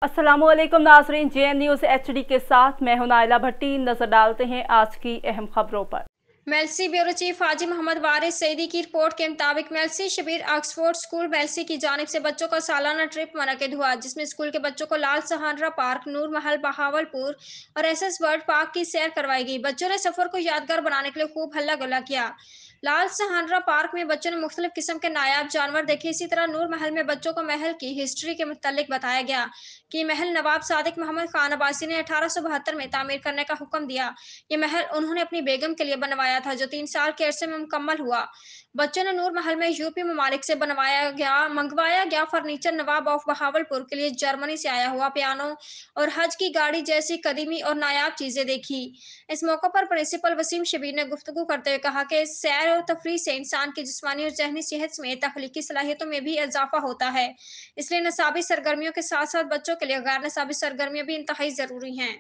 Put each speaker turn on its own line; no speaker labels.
अस्सलामुअलैकुम नाज़रीन, JN news HD के साथ मैं हूं नाइला भट्टी। नजर डालते हैं आज की अहम खबरों पर।
मेल्सी ब्यूरो चीफ हाजी मोहम्मद वारिस सईदी की रिपोर्ट के मुताबिक मेल्सी शबीर ऑक्सफोर्ड स्कूल मेल्सी की जानिब से बच्चों का सालाना ट्रिप मुनक्किद हुआ, जिसमें स्कूल के बच्चों को लाल सहारा पार्क, नूर महल बहावलपुर और SS बर्ड पार्क की सैर करवाई गई। बच्चों ने सफर को यादगार बनाने के लिए खूब हल्ला गुल्ला किया। लाल सहारा पार्क में बच्चों ने मुख्तलिफ किस्म के नायाब जानवर देखे। इसी तरह नूर महल में बच्चों को महल की हिस्ट्री के मुतालिक बताया गया कि महल नवाब सादिक मोहम्मद खान अब्बासी ने 1872 में तामीर करने का हुक्म दिया। ये महल उन्होंने अपनी बेगम के लिए बनवाया था, जो 3 साल के अरसे में मुकम्मल हुआ। बच्चों ने नूर महल में यूपी ममालिक से मंगवाया गया फर्नीचर, नवाब ऑफ बहावलपुर के लिए जर्मनी से आया हुआ पियानो और हज की गाड़ी जैसी कदीमी और नायाब चीजें देखी। इस मौके पर प्रिंसिपल वसीम शबीर ने गुफ्तगू करते हुए कहा कि सैर और तफरीह से इंसान की जिस्मानी और जहनी सेहत समेत तख्लीकी सलाहियतों में भी इजाफा होता है। इसलिए नसाबी सरगर्मियों के साथ साथ बच्चों के लिए गैर नसाबी सरगर्मियां भी इंतहाई जरूरी हैं।